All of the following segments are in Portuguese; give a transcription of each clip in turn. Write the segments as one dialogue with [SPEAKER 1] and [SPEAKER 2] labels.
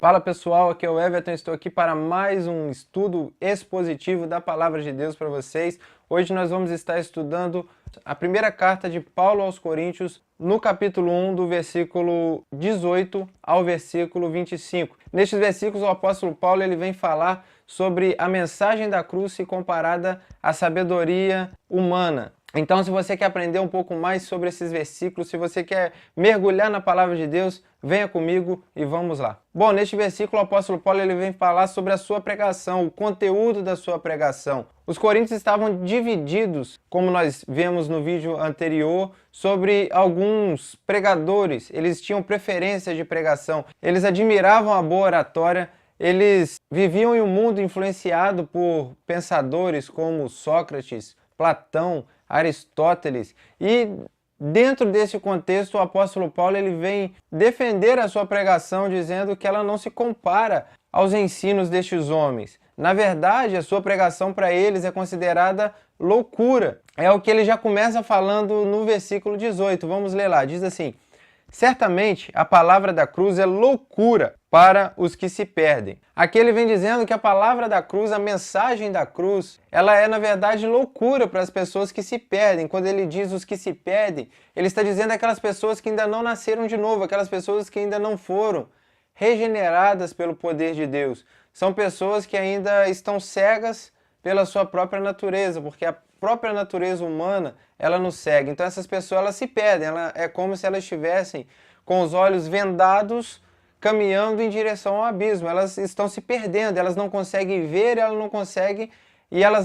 [SPEAKER 1] Fala pessoal, aqui é o Everton, estou aqui para mais um estudo expositivo da Palavra de Deus para vocês. Hoje nós vamos estar estudando a primeira carta de Paulo aos Coríntios, no capítulo 1, do versículo 18 ao versículo 25. Nestes versículos o apóstolo Paulo ele vem falar sobre a mensagem da cruz se comparada à sabedoria humana. Então, se você quer aprender um pouco mais sobre esses versículos, se você quer mergulhar na palavra de Deus, venha comigo e vamos lá. Bom, neste versículo o apóstolo Paulo ele vem falar sobre a sua pregação, o conteúdo da sua pregação. Os coríntios estavam divididos, como nós vemos no vídeo anterior, sobre alguns pregadores. Eles tinham preferência de pregação, eles admiravam a boa oratória, eles viviam em um mundo influenciado por pensadores como Sócrates, Platão, Aristóteles, e dentro desse contexto o apóstolo Paulo ele vem defender a sua pregação dizendo que ela não se compara aos ensinos destes homens. Na verdade, a sua pregação para eles é considerada loucura. É o que ele já começa falando no versículo 18. Vamos ler lá, diz assim: certamente a palavra da cruz é loucura para os que se perdem. Aqui ele vem dizendo que a palavra da cruz, a mensagem da cruz, ela é na verdade loucura para as pessoas que se perdem. Quando ele diz os que se perdem, ele está dizendo aquelas pessoas que ainda não nasceram de novo, aquelas pessoas que ainda não foram regeneradas pelo poder de Deus. São pessoas que ainda estão cegas pela sua própria natureza, porque a própria natureza humana, ela nos cega. Então essas pessoas, elas se perdem, é como se elas estivessem com os olhos vendados, caminhando em direção ao abismo. Elas estão se perdendo, elas não conseguem ver, elas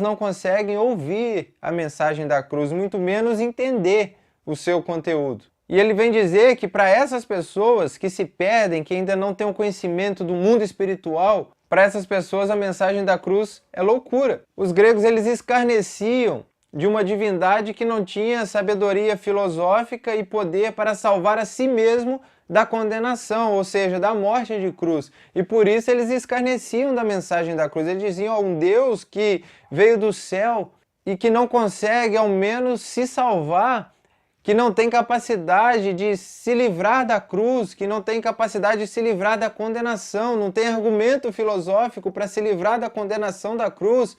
[SPEAKER 1] não conseguem ouvir a mensagem da cruz, muito menos entender o seu conteúdo. E ele vem dizer que para essas pessoas que se perdem, que ainda não têm o conhecimento do mundo espiritual, para essas pessoas a mensagem da cruz é loucura. Os gregos eles escarneciam de uma divindade que não tinha sabedoria filosófica e poder para salvar a si mesmo da condenação, ou seja, da morte de cruz. E por isso eles escarneciam da mensagem da cruz. Eles diziam, um Deus que veio do céu e que não consegue ao menos se salvar, que não tem capacidade de se livrar da cruz, que não tem capacidade de se livrar da condenação, não tem argumento filosófico para se livrar da condenação da cruz.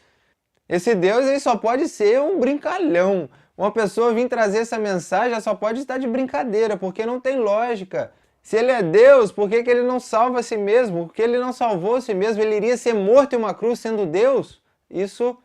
[SPEAKER 1] Esse Deus ele só pode ser um brincalhão. Uma pessoa vir trazer essa mensagem só pode estar de brincadeira, porque não tem lógica. Se ele é Deus, por que ele não salva a si mesmo? Por que ele não salvou a si mesmo? Ele iria ser morto em uma cruz sendo Deus? Isso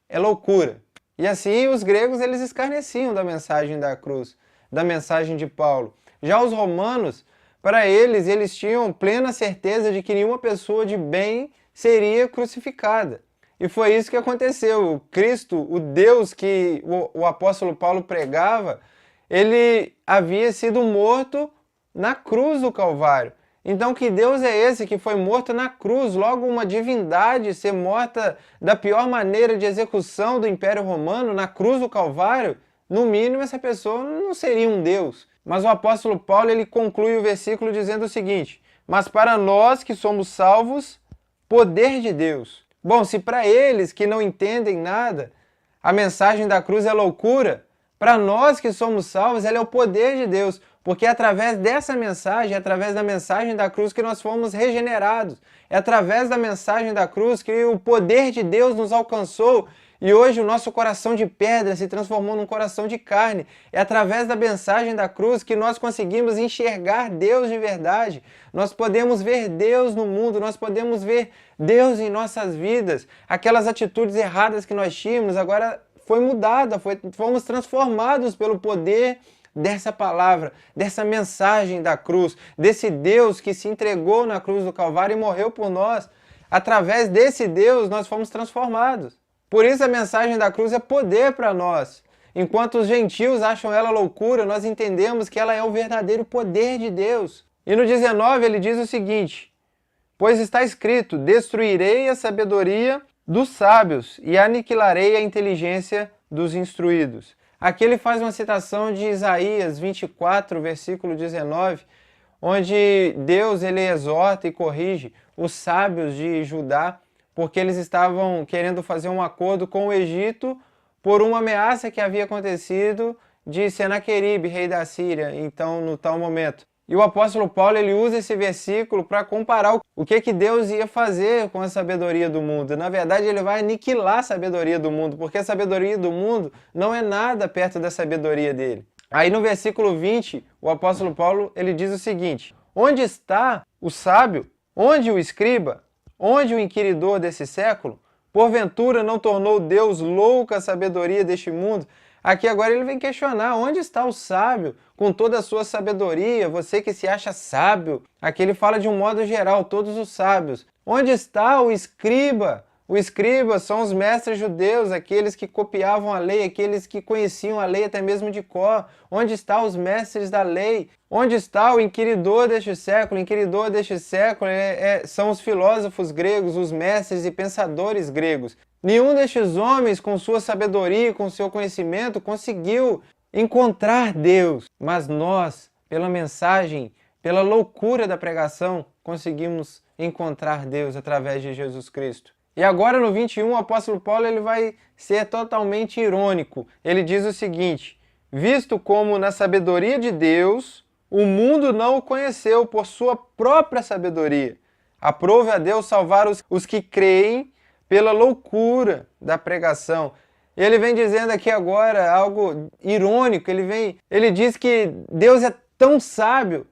[SPEAKER 1] é loucura. E assim os gregos eles escarneciam da mensagem da cruz, da mensagem de Paulo. Já os romanos, para eles tinham plena certeza de que nenhuma pessoa de bem seria crucificada. E foi isso que aconteceu. O Cristo, o Deus que o apóstolo Paulo pregava, ele havia sido morto na cruz do Calvário. Então que Deus é esse que foi morto na cruz? Logo uma divindade ser morta da pior maneira de execução do Império Romano, na cruz do Calvário? No mínimo essa pessoa não seria um Deus. Mas o apóstolo Paulo ele conclui o versículo dizendo o seguinte: mas para nós que somos salvos, poder de Deus. Bom, se para eles que não entendem nada, a mensagem da cruz é loucura, para nós que somos salvos, ela é o poder de Deus, porque é através dessa mensagem, é através da mensagem da cruz que nós fomos regenerados, é através da mensagem da cruz que o poder de Deus nos alcançou e hoje o nosso coração de pedra se transformou num coração de carne. É através da mensagem da cruz que nós conseguimos enxergar Deus de verdade. Nós podemos ver Deus no mundo, nós podemos ver Deus em nossas vidas. Aquelas atitudes erradas que nós tínhamos, agora foi mudada, fomos transformados pelo poder dessa palavra, dessa mensagem da cruz, desse Deus que se entregou na cruz do Calvário e morreu por nós. Através desse Deus nós fomos transformados. Por isso a mensagem da cruz é poder para nós. Enquanto os gentios acham ela loucura, nós entendemos que ela é o verdadeiro poder de Deus. E no 19 ele diz o seguinte: pois está escrito, destruirei a sabedoria dos sábios e aniquilarei a inteligência dos instruídos. Aqui ele faz uma citação de Isaías 24, versículo 19, onde Deus ele exorta e corrige os sábios de Judá, porque eles estavam querendo fazer um acordo com o Egito por uma ameaça que havia acontecido de Senaqueribe, rei da Síria, então no tal momento. E o apóstolo Paulo ele usa esse versículo para comparar o que Deus ia fazer com a sabedoria do mundo. Na verdade, ele vai aniquilar a sabedoria do mundo, porque a sabedoria do mundo não é nada perto da sabedoria dele. Aí no versículo 20, o apóstolo Paulo ele diz o seguinte: onde está o sábio? Onde o escriba? Onde o inquiridor desse século? Porventura não tornou Deus louca a sabedoria deste mundo? Aqui agora ele vem questionar, onde está o sábio com toda a sua sabedoria, você que se acha sábio? Aqui ele fala de um modo geral, todos os sábios. Onde está o escriba? O escriba são os mestres judeus, aqueles que copiavam a lei, aqueles que conheciam a lei até mesmo de cor. Onde estão os mestres da lei? Onde está o inquiridor deste século? O inquiridor deste século são os filósofos gregos, os mestres e pensadores gregos. Nenhum destes homens, com sua sabedoria, com seu conhecimento, conseguiu encontrar Deus. Mas nós, pela mensagem, pela loucura da pregação, conseguimos encontrar Deus através de Jesus Cristo. E agora no 21, o apóstolo Paulo ele vai ser totalmente irônico. Ele diz o seguinte: visto como na sabedoria de Deus, o mundo não o conheceu por sua própria sabedoria. Aprove a Deus salvar os que creem pela loucura da pregação. Ele vem dizendo aqui agora algo irônico. Ele diz que Deus é tão sábio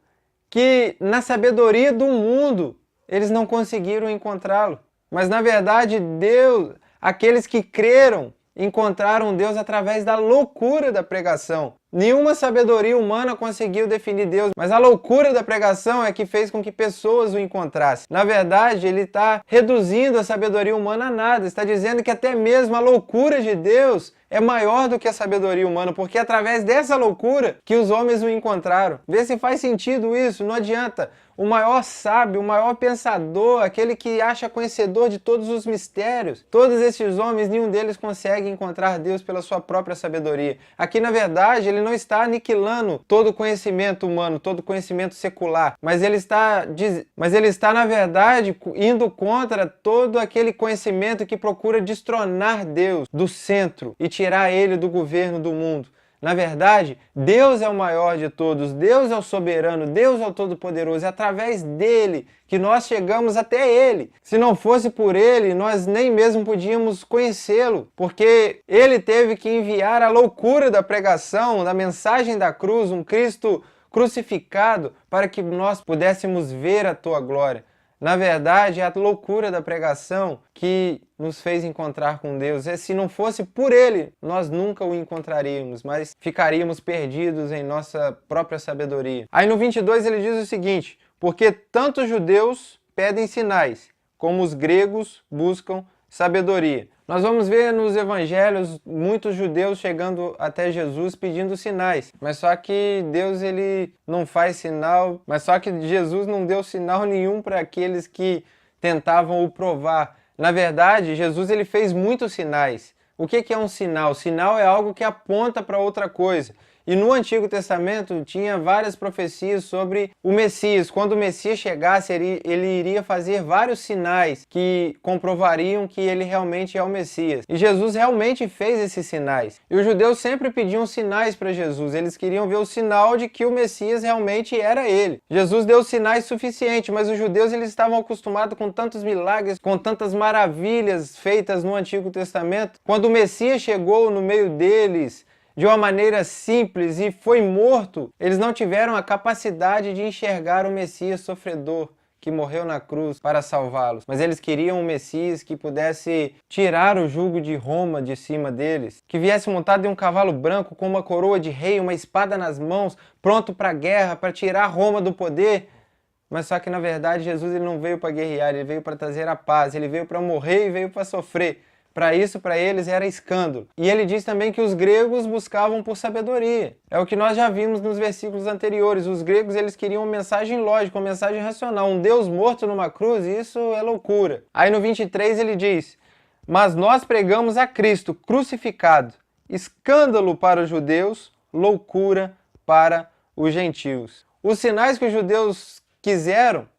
[SPEAKER 1] que na sabedoria do mundo eles não conseguiram encontrá-lo. Mas na verdade Deus, aqueles que creram, encontraram Deus através da loucura da pregação. Nenhuma sabedoria humana conseguiu definir Deus, mas a loucura da pregação é que fez com que pessoas o encontrassem. Na verdade, ele está reduzindo a sabedoria humana a nada, está dizendo que até mesmo a loucura de Deus é maior do que a sabedoria humana, porque é através dessa loucura que os homens o encontraram. Vê se faz sentido isso, não adianta. O maior sábio, o maior pensador, aquele que acha conhecedor de todos os mistérios, todos esses homens, nenhum deles consegue encontrar Deus pela sua própria sabedoria. Aqui, na verdade, ele não está aniquilando todo o conhecimento humano, todo o conhecimento secular, mas ele está, na verdade, indo contra todo aquele conhecimento que procura destronar Deus do centro e tirar ele do governo do mundo. Na verdade, Deus é o maior de todos, Deus é o soberano, Deus é o todo-poderoso. É através dele que nós chegamos até ele. Se não fosse por ele, nós nem mesmo podíamos conhecê-lo, porque ele teve que enviar a loucura da pregação, da mensagem da cruz, um Cristo crucificado, para que nós pudéssemos ver a tua glória. Na verdade, é a loucura da pregação que nos fez encontrar com Deus. E se não fosse por ele, nós nunca o encontraríamos, mas ficaríamos perdidos em nossa própria sabedoria. Aí no 22 ele diz o seguinte: porque tanto os judeus pedem sinais, como os gregos buscam sabedoria. Nós vamos ver nos evangelhos muitos judeus chegando até Jesus pedindo sinais, mas só que Deus ele não faz sinal, mas só que Jesus não deu sinal nenhum para aqueles que tentavam o provar. Na verdade, Jesus ele fez muitos sinais. O que é um sinal? Sinal é algo que aponta para outra coisa. E no Antigo Testamento tinha várias profecias sobre o Messias. Quando o Messias chegasse, ele iria fazer vários sinais que comprovariam que ele realmente é o Messias. E Jesus realmente fez esses sinais. E os judeus sempre pediam sinais para Jesus. Eles queriam ver o sinal de que o Messias realmente era ele. Jesus deu sinais suficientes, mas os judeus eles estavam acostumados com tantos milagres, com tantas maravilhas feitas no Antigo Testamento. Quando o Messias chegou no meio deles de uma maneira simples e foi morto, eles não tiveram a capacidade de enxergar o Messias sofredor que morreu na cruz para salvá-los. Mas eles queriam um Messias que pudesse tirar o jugo de Roma de cima deles, que viesse montado em um cavalo branco com uma coroa de rei, uma espada nas mãos, pronto para a guerra, para tirar Roma do poder. Mas só que na verdade Jesus ele não veio para guerrear, ele veio para trazer a paz, ele veio para morrer e veio para sofrer. Para isso, para eles, era escândalo. E ele diz também que os gregos buscavam por sabedoria. É o que nós já vimos nos versículos anteriores. Os gregos eles queriam uma mensagem lógica, uma mensagem racional. Um Deus morto numa cruz, isso é loucura. Aí no 23 ele diz: mas nós pregamos a Cristo crucificado, escândalo para os judeus, loucura para os gentios. Os sinais que os judeus quiseram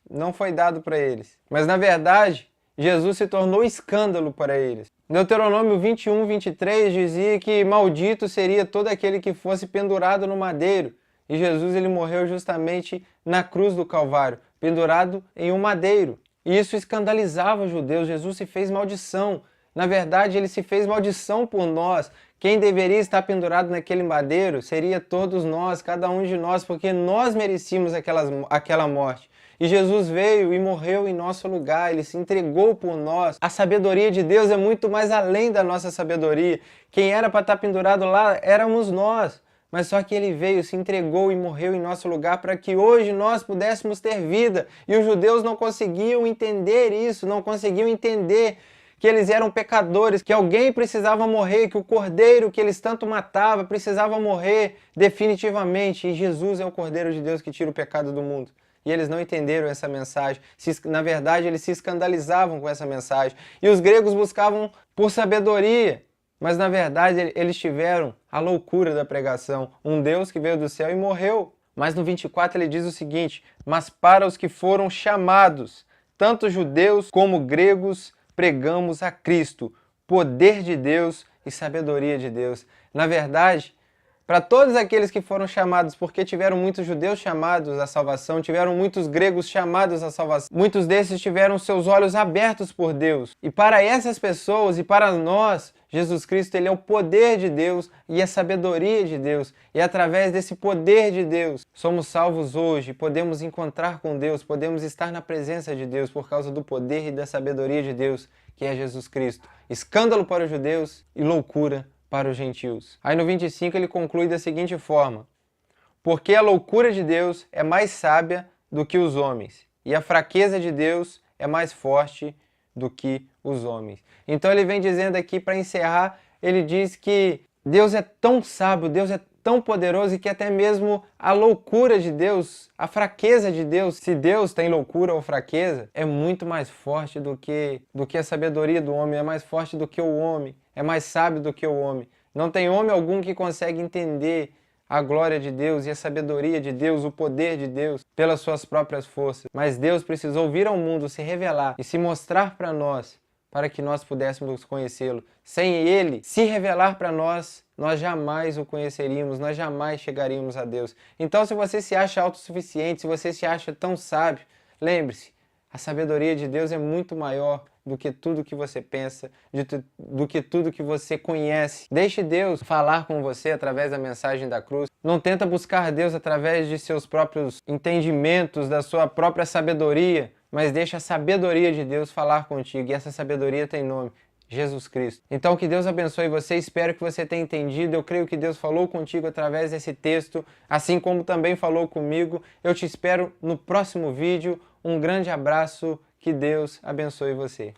[SPEAKER 1] não foi dado para eles. Mas na verdade, Jesus se tornou escândalo para eles. Deuteronômio 21, 23 dizia que maldito seria todo aquele que fosse pendurado no madeiro. E Jesus ele morreu justamente na cruz do Calvário, pendurado em um madeiro. E isso escandalizava os judeus. Jesus se fez maldição. Na verdade, ele se fez maldição por nós. Quem deveria estar pendurado naquele madeiro seria todos nós, cada um de nós, porque nós merecíamos aquela morte. E Jesus veio e morreu em nosso lugar, ele se entregou por nós. A sabedoria de Deus é muito mais além da nossa sabedoria. Quem era para estar pendurado lá éramos nós. Mas só que ele veio, se entregou e morreu em nosso lugar para que hoje nós pudéssemos ter vida. E os judeus não conseguiam entender isso, não conseguiam entender que eles eram pecadores, que alguém precisava morrer, que o cordeiro que eles tanto matavam precisava morrer definitivamente. E Jesus é o Cordeiro de Deus que tira o pecado do mundo. E eles não entenderam essa mensagem. Na verdade, eles se escandalizavam com essa mensagem. E os gregos buscavam por sabedoria. Mas na verdade eles tiveram a loucura da pregação. Um Deus que veio do céu e morreu. Mas no 24 ele diz o seguinte: mas para os que foram chamados, tanto judeus como gregos, pregamos a Cristo, poder de Deus e sabedoria de Deus. Na verdade, para todos aqueles que foram chamados, porque tiveram muitos judeus chamados à salvação, tiveram muitos gregos chamados à salvação, muitos desses tiveram seus olhos abertos por Deus. E para essas pessoas e para nós, Jesus Cristo ele é o poder de Deus e a sabedoria de Deus. E através desse poder de Deus, somos salvos hoje, podemos encontrar com Deus, podemos estar na presença de Deus por causa do poder e da sabedoria de Deus, que é Jesus Cristo. Escândalo para os judeus e loucura para os gentios. Aí no 25 ele conclui da seguinte forma: porque a loucura de Deus é mais sábia do que os homens, e a fraqueza de Deus é mais forte do que os homens. Então ele vem dizendo aqui, para encerrar, ele diz que Deus é tão sábio, Deus é tão poderoso, e que até mesmo a loucura de Deus, a fraqueza de Deus, se Deus tem loucura ou fraqueza, é muito mais forte do que a sabedoria do homem, é mais forte do que o homem, é mais sábio do que o homem. Não tem homem algum que consegue entender a glória de Deus e a sabedoria de Deus, o poder de Deus, pelas suas próprias forças. Mas Deus precisou vir ao mundo, se revelar e se mostrar para nós, para que nós pudéssemos conhecê-lo. Sem Ele se revelar para nós, nós jamais o conheceríamos, nós jamais chegaríamos a Deus. Então, se você se acha autossuficiente, se você se acha tão sábio, lembre-se, a sabedoria de Deus é muito maior do que tudo que você pensa, do que tudo que você conhece. Deixe Deus falar com você através da mensagem da cruz. Não tenta buscar Deus através de seus próprios entendimentos, da sua própria sabedoria, mas deixa a sabedoria de Deus falar contigo. E essa sabedoria tem nome: Jesus Cristo. Então que Deus abençoe você, espero que você tenha entendido. Eu creio que Deus falou contigo através desse texto, assim como também falou comigo. Eu te espero no próximo vídeo. Um grande abraço, que Deus abençoe você.